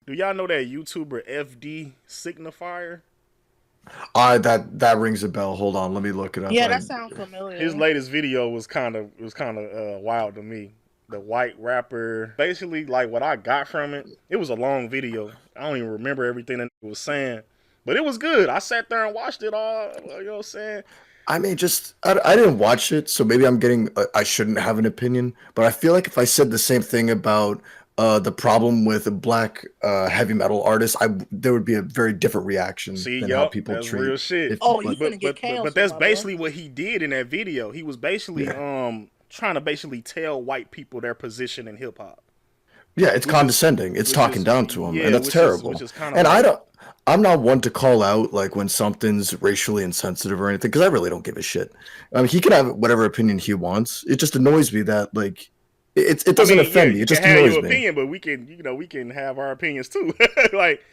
Do y'all know that YouTuber FD Signifier? That rings a bell. Hold on, let me look it up. Yeah, I that sounds His familiar. latest video was kind of wild to me. The white rapper, basically, like what I got from it. It was a long video. I don't even remember everything that it was saying, but it was good. I sat there and watched it all. You know what I'm saying? I mean, just I didn't watch it, so maybe I'm getting I shouldn't have an opinion. But I feel like if I said the same thing about the problem with black heavy metal artists, there would be a very different reaction See, than how yup, people that's treat. real shit. If Oh, you but finna get But canceled, that's my boy. basically what he did in that video. He was basically yeah, trying to basically tell white people their position in hip hop, yeah, it's which is condescending. It's which talking is down to them, and yeah, that's which terrible. is kind of And I like don't. I'm not one to call out like when something's racially insensitive or anything because I really don't give a shit. I mean, he can have whatever opinion he wants. It just annoys me that like it I doesn't mean, yeah, offend me. you It can just have annoys your me. opinion, but we can have our opinions too. Like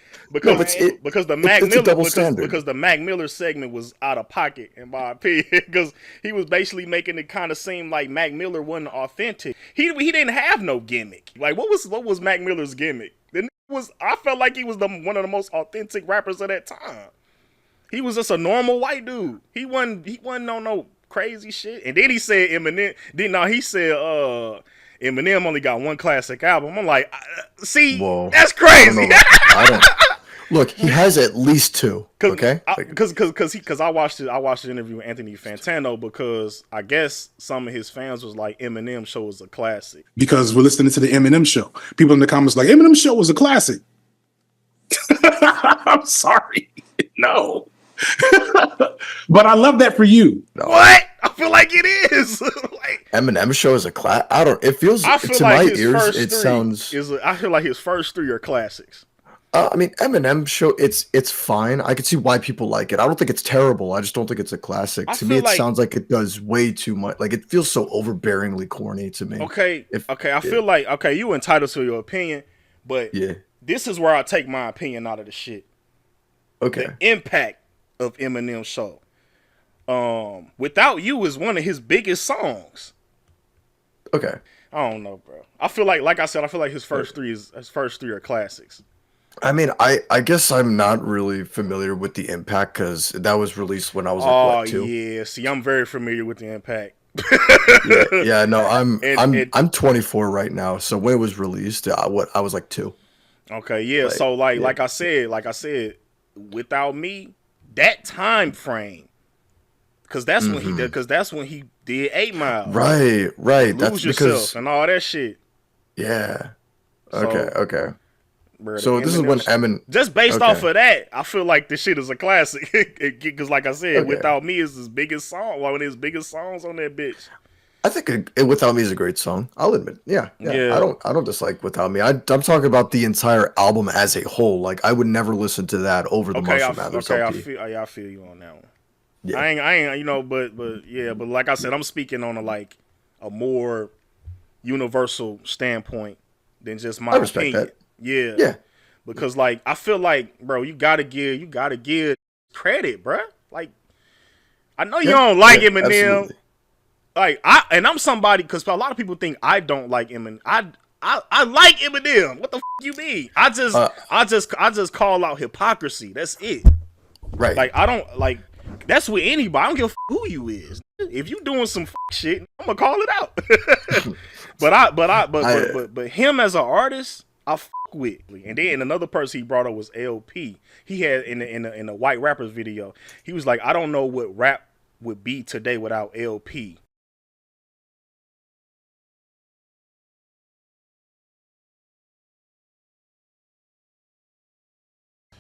No, because but Right. the Mac it's a Miller double standard. because the Mac Miller segment was out of pocket in my opinion because he was basically making it kind of seem like Mac Miller wasn't authentic. He didn't have no gimmick. Like what was Mac Miller's gimmick? I felt like he was one of the most authentic rappers of that time. He was just a normal white dude. He wasn't on no crazy shit. And then he said Eminem. Then now he said Eminem only got one classic album. I'm like, see, Whoa, that's I don't know crazy. about. I don't look. He has at least two. Cause, Okay, I, like cause, cause, cause, he, cause I watched it. I watched the interview with Anthony Fantano because I guess some of his fans was like Eminem show was a classic. because we're listening to the Eminem show. People in the comments like Eminem show was a classic. I'm sorry, no, but I love that for you. no. What? I feel like it is. Like Eminem show is a class. I don't. It feels I feel to like my his ears. first It three sounds. I feel like his first three are classics. I mean, Eminem show. It's fine. I can see why people like it. I don't think it's terrible. I just don't think it's a classic. I To me, feel it like sounds like it does way too much. Like it feels so overbearingly corny to me. okay, If okay. I yeah, feel like okay, you entitled to your opinion, but yeah. this is where I take my opinion out of the shit. The Okay. impact of Eminem's show. Without You is one of his biggest songs. Okay. I don't know, bro. Like I said, I feel like his first three are classics. I mean, I guess I'm not really familiar with the impact because that was released when I was like Oh what, two? yeah, see, I'm very familiar with the impact. Yeah, yeah. No, and it I'm 24 right now. So when it was released, I was like two. okay, yeah. Like So yeah. like I said, Without Me, that time frame, Hmm. because that's when he did 8 Mile, Right, right. That's Lose Yourself, because and all that shit. yeah. Okay, So, okay. bro, the So this is when Eminem, Emin. just based off Okay, of that, I feel like this shit is a classic. Because, like I said, okay. Without Me is his biggest song, one of his biggest songs on that bitch. I think Without Me is a great song. I'll admit. Yeah, yeah. Yeah. I don't dislike Without Me. I'm talking about the entire album as a whole. Like I would never listen to that over the Marshall Mathers Okay, LP. yeah, I feel you on that one. Yeah, I ain't, but yeah, but like I said, I'm speaking on a more universal standpoint than just I my respect opinion. that. Yeah, Yeah, because like I feel like, bro, you gotta give credit, bro. Like I know you yeah, don't like yeah. Eminem, Absolutely. like I'm somebody because a lot of people think I don't like Eminem. I like Eminem. What the you mean? Uh, I just call out hypocrisy. That's it. right. Like I don't like that's with anybody. I don't give a who you is. If you doing some shit, I'm gonna call it out. I But him as an artist, I with. And then another person he brought up was LP. He had in the White Rappers video, he was like, I don't know what rap would be today without LP.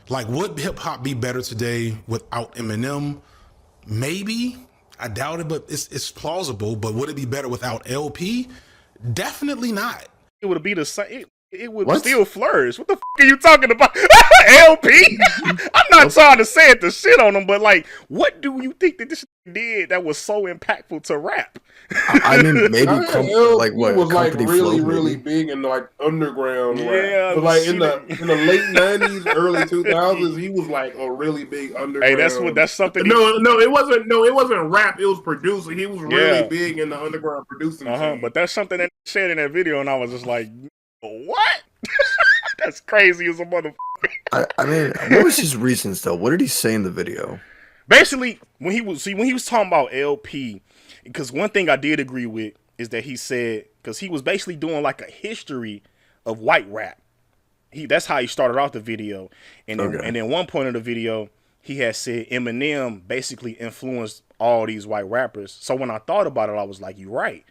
Like, would hip hop be better today without Eminem? Maybe. I doubt it, but it's plausible. But would it be better without LP? Definitely not. It would be the same. It would what? still flourish. What the are you talking about? LP? I'm not Nope. trying to say it to shit on him, but like, what do you think that this did that was so impactful to rap? I mean, maybe like LP what was like company flow, really, really maybe. big in like underground rap. Yeah, But like shit. in the late '90s, early 2000s, he was like a really big Hey, underground. that's something. No, it wasn't. No, it wasn't rap. It was producing. He was really Yeah, big in the underground producing but scene. that's something that he said in that video, and I was just like, what? That's crazy as a motherfucker. I mean, what was his reasons though? What did he say in the video? Basically, when he was talking about LP, because one thing I did agree with is that he said, because he was basically doing like a history of white rap. That's how he started off the video, and then one point of the video he had said Eminem basically influenced all these white rappers. So when I thought about it, I was like, you're right.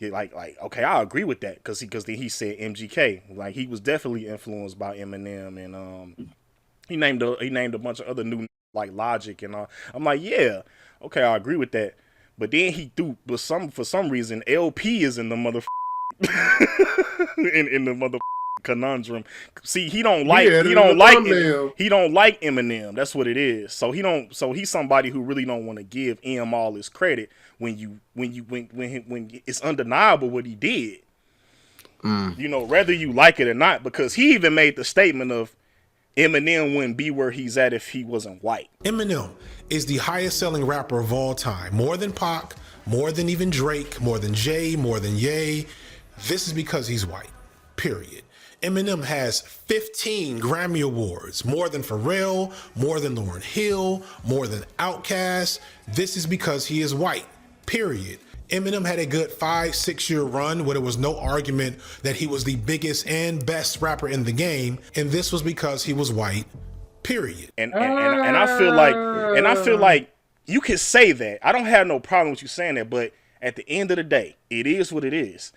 Like okay, I agree with that because he said MGK, like he was definitely influenced by Eminem, and he named a bunch of other new like Logic, and I'm like, yeah, okay, I agree with that. But then he threw, for some reason, LP is in the mother in the mother conundrum. See, he don't like Eminem. That's what it is. So he's somebody who really don't want to give M all his credit when it's undeniable what he did. You know, whether you like it or not, because he even made the statement of Eminem wouldn't be where he's at if he wasn't white. Eminem is the highest selling rapper of all time. More than Pac, more than even Drake, more than Jay, more than Ye. This is because he's white, period. Eminem has 15 Grammy Awards, more than Pharrell, more than Lauryn Hill, more than Outkast. This is because he is white, period. Eminem had a good 5-6 year run where there was no argument that he was the biggest and best rapper in the game, and this was because he was white, period. And I feel like you can say that. I don't have no problem with you saying that, but at the end of the day, it is what it is.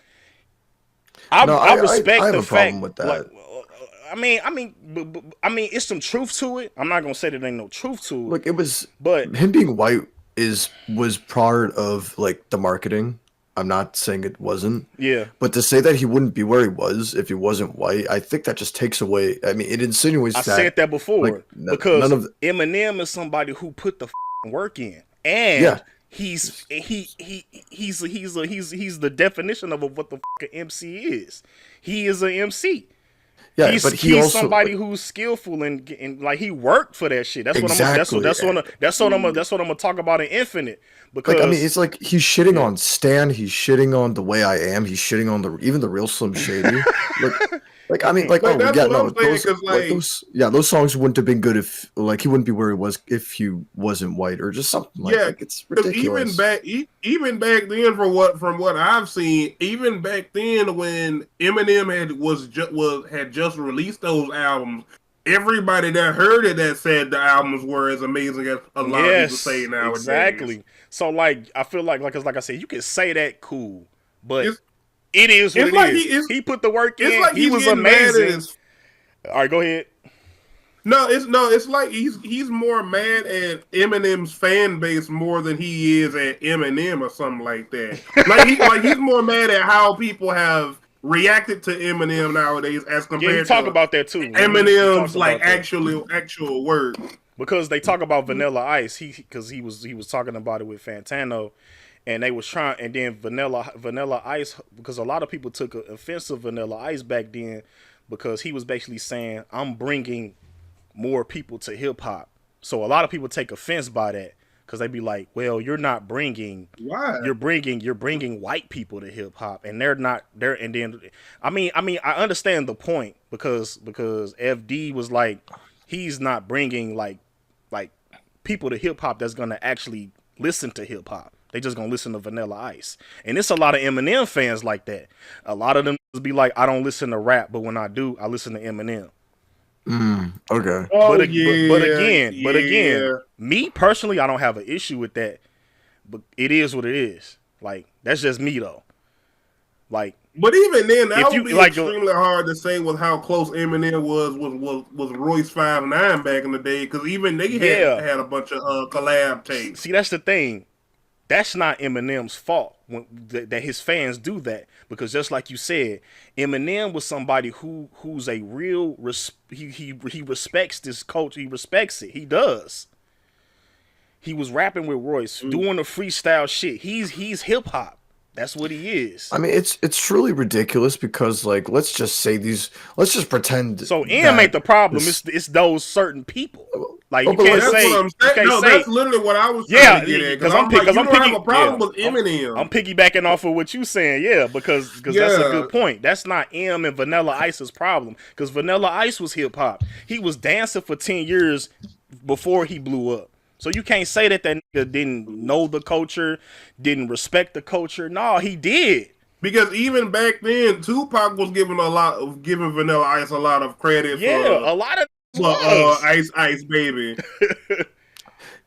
I respect the fact. With that. Like, I mean, it's some truth to it. I'm not gonna say there ain't no truth to it. Look, it was, but him being white was part of like the marketing. I'm not saying it wasn't. Yeah. But to say that he wouldn't be where he was if he wasn't white, I think that just takes away. I mean, it insinuates. I said that before, because Eminem is somebody who put the work in, and he's the definition of what the MC is. He is an MC. Yeah, he's also, somebody who's skillful and like he worked for that shit. That's what I'm gonna talk about in Infinite. Because like, I mean, it's like he's shitting on Stan, he's shitting on The Way I Am, he's shitting on even the real Slim Shady. Like I mean, like those songs wouldn't have been good if like he wouldn't be where he was if he wasn't white or just something like that. Like, it's ridiculous. Even back then, from what I've seen, even back then when Eminem had just released those albums, everybody that heard it that said the albums were as amazing as a lot of people say nowadays. Exactly. So like I feel like I said, you can say that cool, but it is what it is. He put the work in. Like he was amazing. All right, go ahead. It's like he's more mad at Eminem's fan base more than he is at Eminem or something like that. He's more mad at how people have reacted to Eminem nowadays as compared to about that too. Eminem's like actual work. Because they talk about Vanilla Ice, because he was talking about it with Fantano, and they was trying, and then Vanilla Ice, because a lot of people took offense to Vanilla Ice back then, because he was basically saying, I'm bringing more people to hip hop. So a lot of people take offense by that, because they be like, well, you're not bringing, you're bringing white people to hip hop, and they're not there. And then, I mean, I understand the point, because FD was like, he's not bringing like people to hip hop that's gonna actually listen to hip hop. They just gonna listen to Vanilla Ice, and it's a lot of Eminem fans like that. A lot of them be like, I don't listen to rap, but when I do, I listen to Eminem. Okay. But again, me personally, I don't have an issue with that. But it is what it is. Like, that's just me though. Like, but even then, that would be extremely hard to say with how close Eminem was Royce 5'9" back in the day, because even they had a bunch of collab tapes. See, that's the thing. That's not Eminem's fault that his fans do that, because just like you said, Eminem was somebody who's a real he respects this culture. He respects it. He does. He was rapping with Royce, doing the freestyle shit. He's hip hop. That's what he is. I mean, it's truly ridiculous because, like, let's just pretend. So M ain't the problem. this- It's those certain people. Like you but can't That's say. what I'm You saying. can't No, say. that's literally what I was Yeah, trying to get at. because I'm like, you don't have a piggy- problem yeah, with Eminem. I'm piggybacking off of what you saying, yeah, because that's a Yeah. good point. That's not M and Vanilla Ice's problem, because Vanilla Ice was hip hop. He was dancing for 10 years before he blew up. So you can't say that nigga didn't know the culture, didn't respect the culture. No, he did. Because even back then, Tupac was giving Vanilla Ice a lot of credit Yeah, a lot of for was. Ice Baby.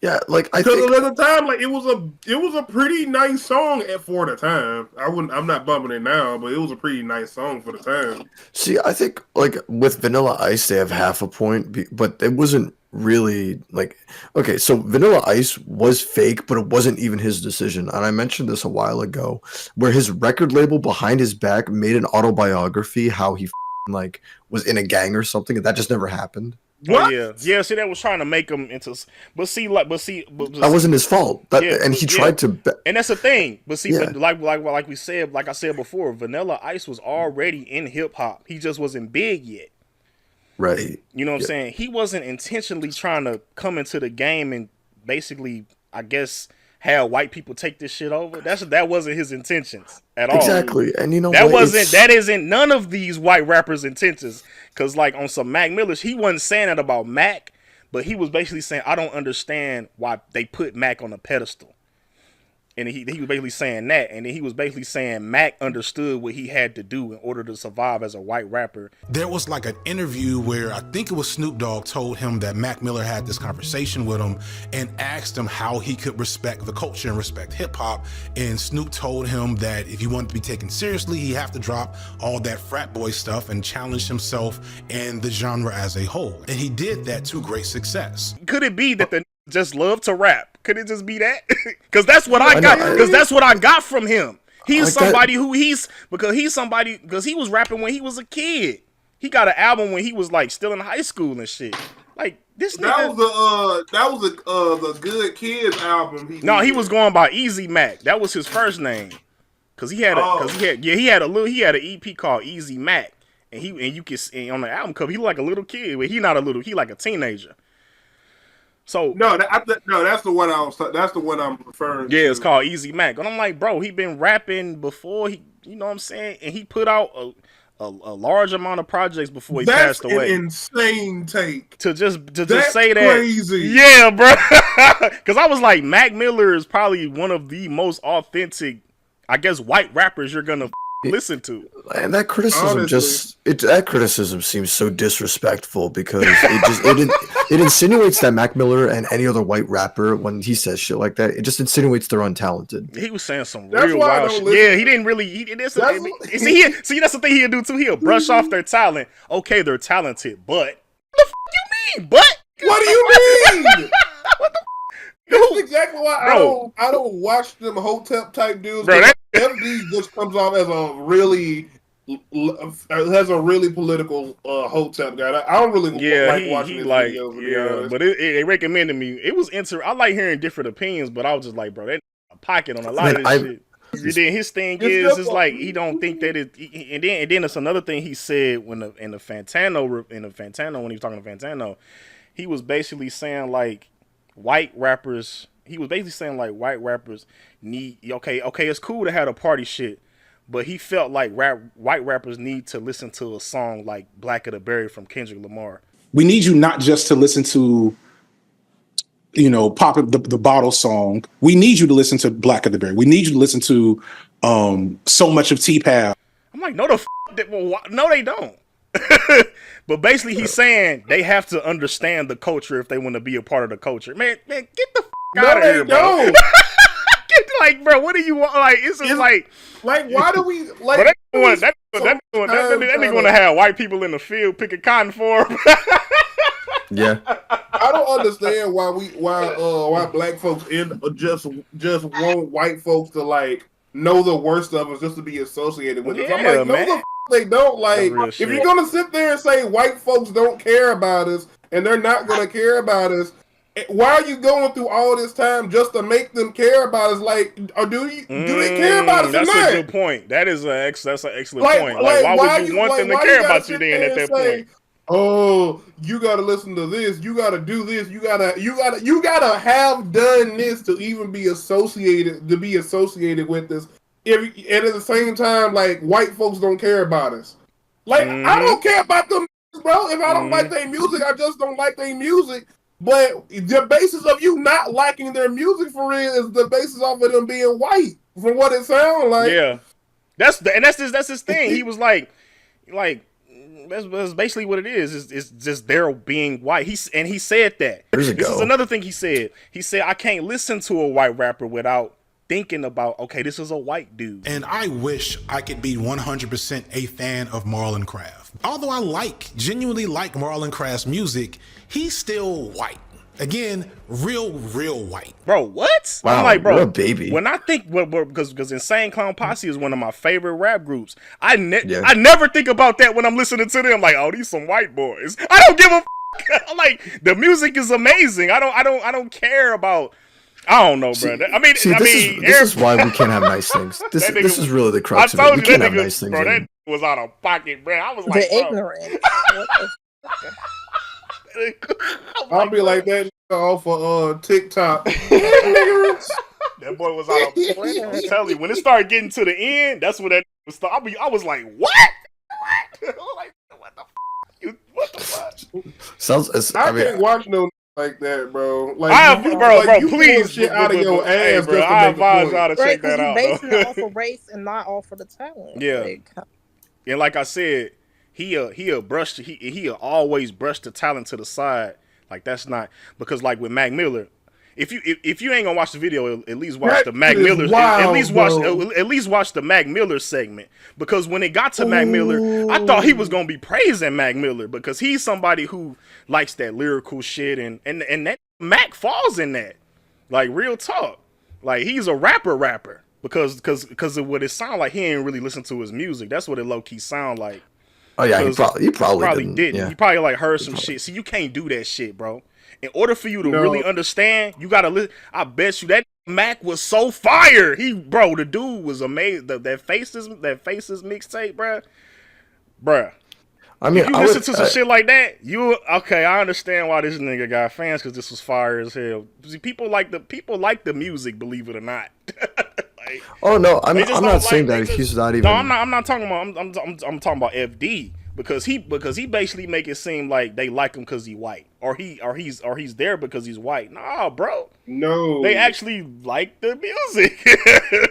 Yeah, like I Because think at the time, like it was a pretty nice song for the time. I'm not bumping it now, but it was a pretty nice song for the time. See, I think like with Vanilla Ice, they have half a point, but it wasn't really like okay. So Vanilla Ice was fake, but it wasn't even his decision. And I mentioned this a while ago, where his record label behind his back made an autobiography how he like was in a gang or something, and that just never happened. What? Oh, yeah. See, that was trying to make him into, but That wasn't his fault. And he tried to. And that's the thing. But see, Yeah. like we said, like I said before, Vanilla Ice was already in hip hop. He just wasn't big yet. Right. You know what I'm saying? He wasn't intentionally trying to come into the game and basically, I guess, have white people take this shit over. That wasn't his intentions at all. Exactly. And you know that isn't none of these white rappers' intentions. Cause like on some Mac Miller's, he wasn't saying that about Mac, but he was basically saying, I don't understand why they put Mac on a pedestal. And he was basically saying that, and then he was basically saying Mac understood what he had to do in order to survive as a white rapper. There was like an interview where I think it was Snoop Dogg told him that Mac Miller had this conversation with him and asked him how he could respect the culture and respect hip hop. And Snoop told him that if he wanted to be taken seriously, he have to drop all that frat boy stuff and challenge himself and the genre as a whole. And he did that to great success. Could it be that the just love to rap? Could it just be that? Because that's what I got. Because that's what I got from him. He's somebody because he was rapping when he was a kid. He got an album when he was like still in high school and shit. Like this nigga. That was the Good Kids album. He was going by Easy Mac. That was his first name. Cause he had an EP called Easy Mac, and you can see on the album cover he look like a little kid, but he not a little, he like a teenager. So that's the one I'm referring to. Yeah, it's called Easy Mac. And I'm like, bro, he been rapping before he, you know what I'm saying? And he put out a large amount of projects before he passed away. That's an insane take. To just That's say that. Crazy. Yeah, bro. Because I was like, Mac Miller is probably one of the most authentic, I guess, white rappers you're gonna listen to. And that criticism seems so disrespectful because it insinuates that Mac Miller and any other white rapper, when he says shit like that, it just insinuates they're untalented. He was saying some real wild shit. Yeah, he didn't really. See, that's the thing he'll do too. He'll brush off their talent. Okay, they're talented, but what the f you mean? But what do you mean? That's exactly why I don't watch them Hotep type dudes. Bro, FD just comes off as a really political Hotep guy. I don't really like watching his videos. To be honest. But they recommended me. It was I like hearing different opinions, but I was just like, bro, that a pocket on a lot of this shit. And then his thing is like he don't think that it. And then it's another thing he said when in the Fantano when he was talking to Fantano, he was basically saying like white rappers. He was basically saying like white rappers need okay. It's cool to have a party shit, but he felt like white rappers need to listen to a song like "Black of the Berry" from Kendrick Lamar. We need you not just to listen to, Pop the Bottle song. We need you to listen to Black of the Berry. We need you to listen to So Much of T-Pal. I'm like, no, no, they don't. But basically, he's saying they have to understand the culture if they want to be a part of the culture. Man, get the out of here, bro. Like, bro, what do you want? Like, it's like why do we like? Bro, that nigga want to have white people in the field picking cotton for him. Yeah, I don't understand why black folks just want white folks to like know the worst of us just to be associated with us. I'm like, no, the they don't. Like, if you're gonna sit there and say white folks don't care about us and they're not gonna care about us, why are you going through all this time just to make them care about us? Like, or do they care about us or That's not? a good point. That's an excellent Like, point. Like, why would you want them to why care gotta about you sit then there at and that say, point? oh, you gotta listen to this, you gotta do this, you gotta have done this to even be associated with this. And at the same time, like, white folks don't care about us. Like, I don't care about them, bro. If I don't like their music, I just don't like their music. But the basis of you not liking their music for real is the basis of them being white, from what it sounds like. Yeah, that's his thing. He was like that's basically what it is. It's just they're being white. He said that. This is another thing he said. He said, I can't listen to a white rapper without thinking about, okay, this is a white dude. And I wish I could be 100% a fan of Marlon Craft. Although I genuinely like Marlon Craft's music, he's still white. Again, real white. Bro, what? Wow, I'm like, bro, what a baby. When I think, because Insane Clown Posse is one of my favorite rap groups. I never think about that when I'm listening to them. Like, oh, these some white boys. I don't give a I'm like, the music is amazing. I don't care about. I don't know, bro. This is why we can't have nice things. This is really the crux of it. We can't have nice things. Bro, that was out of pocket, bro. I was like, the ignorant. I'll be like that off of TikTok. That boy was out of pocket. I'm telling you, when it started getting to the end, that's when that was. I was like, what? Like, what the fuck? What the fuck? I can't watch no like that, bro. Like, bro, you please, shit out of your ass. Bro, I advise y'all to check that out. Basing it off of race and not off of the talent. Yeah, like, and like I said, he always brush the talent to the side. Like, that's not, because like with Mac Miller, if you ain't gonna watch the video, at least watch the Mac Miller. At least watch the Mac Miller segment, because when it got to Mac Miller, I thought he was gonna be praising Mac Miller because he's somebody who likes that lyrical shit, and that Mac falls in that. Like, real talk. Like, he's a rapper because of what it sound like. He ain't really listen to his music. That's what it low key sound like. Oh yeah, he probably didn't. Yeah. You probably like heard some shit. See, you can't do that shit, bro. In order for you to really understand, you gotta listen. I bet you that Mac was so fire. The dude was amazing. That Faces mixtape, bruh. I mean, if you listen to some shit like that, I understand why this nigga got fans, because this was fire as hell. See, people like the music, believe it or not. Like, oh no, I'm not saying that he's not even. No, I'm not talking about. I'm talking about FD, because he basically make it seem like they like him because he white, or he's there because he's white. Nah, bro. No, they actually like the music.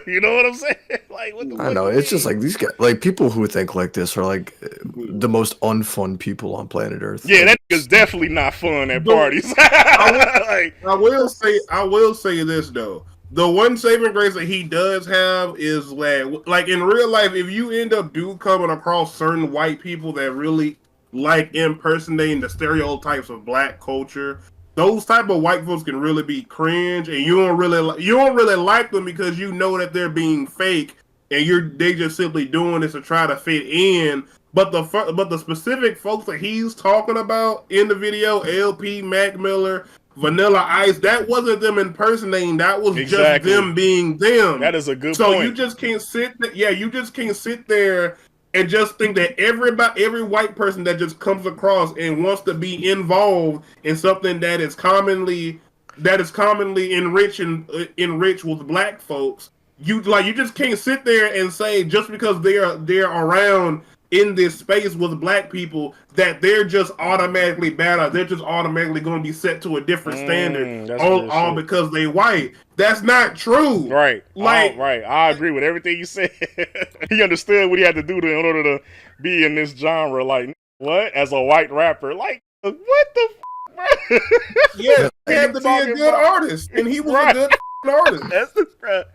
You know what I'm saying? Like, what the I know, it's just like these guys, like people who think like this are like the most unfun people on planet Earth. Yeah, that is definitely not fun at parties. I will say this though. The one saving grace that he does have is that, like, in real life, if you end up coming across certain white people that really like impersonating the stereotypes of black culture, those type of white folks can really be cringe, and you don't really like them because you know that they're being fake, and they just simply doing this to try to fit in. But the specific folks that he's talking about in the video, LP, Mac Miller, Vanilla Ice, that wasn't them impersonating. That was just them being them. That is a good point. So you just can't sit there and just think that every white person that just comes across and wants to be involved in something that is commonly enriched with black folks. You just can't sit there and say just because they're around in this space with black people that they're just automatically better. They're just automatically going to be set to a different standard all because they white. That's not true. Right. Right. I agree with everything you said. He understood what he had to do in order to be in this genre. Like, what? As a white rapper. Like, what the bro? Yeah, he had to be a good artist. And he was a good artist. That's the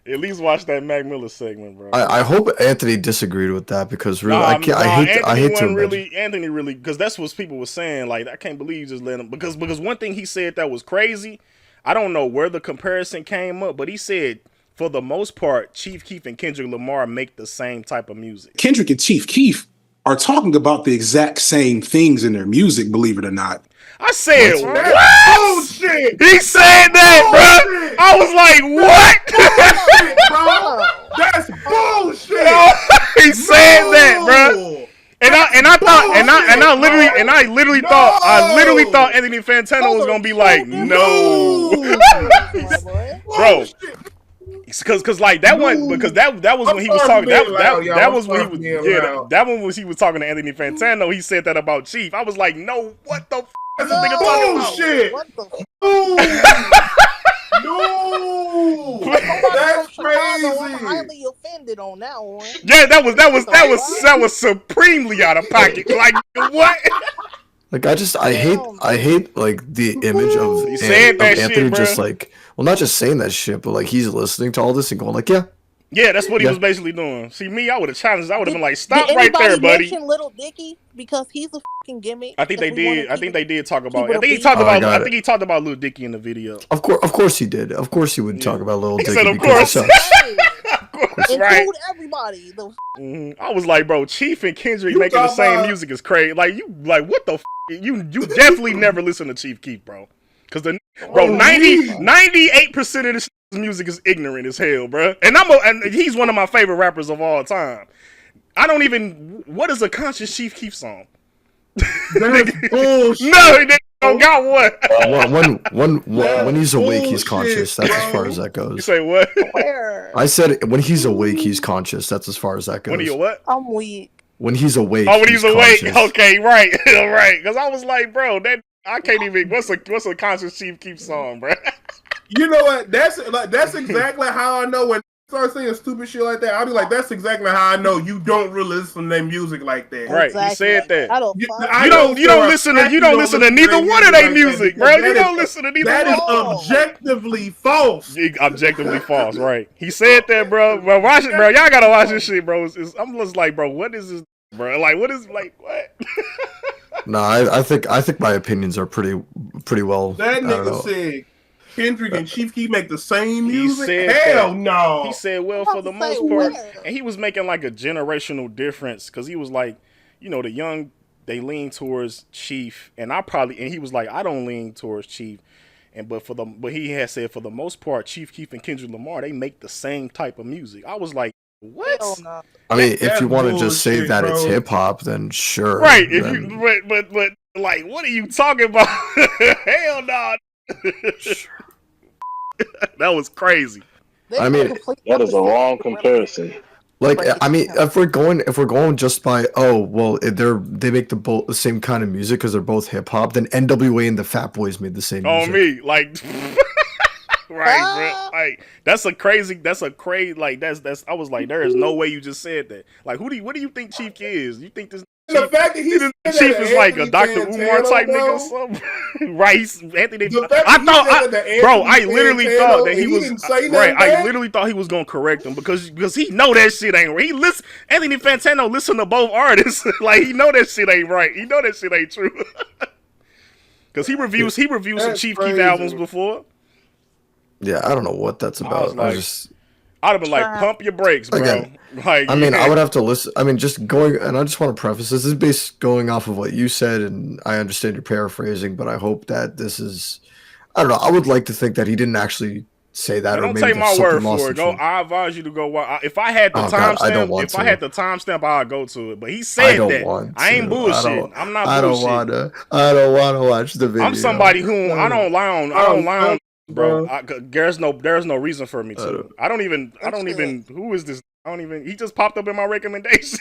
At least watch that Mac Miller segment, bro. I hope Anthony disagreed with that, because really, I hate to really Anthony really, because that's what people were saying. Like, I can't believe you just let him, because one thing he said that was crazy. I don't know where the comparison came up, but he said for the most part, Chief Keef and Kendrick Lamar make the same type of music. Kendrick and Chief Keef are talking about the exact same things in their music, believe it or not. I said, That's what? bullshit. He said that, bullshit. bro. I was like, what? That's bullshit. He said that, bro. And I literally thought Anthony Fantano was gonna be like, no, bro. Cause like that one, because that was when he was talking. That was when he was that one was he was talking to Anthony Fantano. He said that about Chief. I was like, no, what the f is this nigga talking about? Bullshit. What the No, That's that's crazy. I'm highly offended on that one. Yeah, that was supremely out of pocket. Like what? Like I hate like the image of, saying that Anthony shit, just bro. like, well, not just saying that shit, but like he's listening to all this and going like, yeah. Yeah, that's what he Yeah. was basically doing. See, me, I would have challenged. I would have been like, stop Did right there, anybody buddy. mention Little Dicky because he's a fucking gimmick? I think they If we wanna did. I keep think it- they did talk about. keep it I think he a talked beat. I about. got I think he talked about Lil Dicky in the video. Of course he did. Of course he would talk about Lil Dicky said, "Of because course." he sucks. Hey, Of course, include right? everybody. I was like, bro, Chief and Kendrick You making the talk same about- music is crazy. Like what the? You definitely never listen to Chief Keef, bro. Because 98% of this music is ignorant as hell, bro. And he's one of my favorite rappers of all time. I don't even. What is a conscious Chief Keef song? That's bullshit. No, they don't got one. When he's awake, he's bullshit, conscious. That's as bro. far as that You goes. say what? Where? I said when he's awake, he's conscious. That's as far as that goes. When you what? I'm weak. When he's awake. Oh, when he's awake. conscious. Okay, right, right. Because I was like, bro, that I can't even. What's a conscious Chief Keef song, bro? You know what? That's exactly how I know when I start saying stupid shit like that. I'll be like, that's exactly how I know you don't really listen to their music like that. Right, he said that. I don't. You- fuck. I You don't listen to neither one of their music, bro. You don't listen to neither That one. is objectively false. Objectively false, right? He said that, bro. Bro, watch it, bro. Y'all gotta watch this shit, bro. I'm just like, bro, what is this, bro? Like, what is what? No, I think my opinions are pretty well. That I don't nigga know. said Kendrick and Chief Keef make the same He music. said Hell that. no. He said, well, I'm for the about to most say, part, where? and he was making like a generational difference because he was like, the young, they lean towards Chief, and he was like, I don't lean towards Chief, but he had said for the most part, Chief Keef and Kendrick Lamar, they make the same type of music. I was like, what? Hell no. I mean, if That's you want to just say bullshit, that it's bro. hip hop, then sure. Right? If then- you, but like, what are you talking about? Hell no. That was crazy. They I mean, completely That is a opposite. wrong comparison. Like, Right. I mean, if we're going just by, they make the same kind of music because they're both hip hop, then NWA and the Fat Boys made the same music. On me, like, right, bro. Like, that's I was like, there is no way you just said that. Like, what do you think Chief is? You think this the fact that he said that Chief is like a Anthony Dr. Umar Fantano, type bro, nigga or something? Right, Anthony. The fact I that he thought, said that to bro, Anthony I literally Fantano thought that and he he was didn't say nothing right. I back? literally thought he was gonna correct him because he know that shit ain't right. He listen, Anthony Fantano listen to both artists. Like he know that shit ain't right. He know that shit ain't true. Because he reviews some That's Chief crazy. Keef albums before. Yeah, I don't know what that's about. was like- just, I'd have been like, pump your brakes, bro. Again, Like, I mean, yeah. I would have to listen. I mean, just going, and I just want to preface this is based going off of what you said, and I understand you're paraphrasing, but I hope that this is, I don't know. I would like to think that he didn't actually say that, or Don't maybe take my there's word something lost for in it. Go. truth. I advise you to go. If I had the Oh, God, I don't timestamp, want if I to. had the timestamp, I'd go to it. But he I said don't that. want I ain't to. bullshit. I'm not I bullshit. I don't want to watch the video. I'm somebody who I don't lie on. I don't lie on, bro. bro. There's no reason for me to. don't- I don't even. Who is this? I don't even. He just popped up in my recommendations.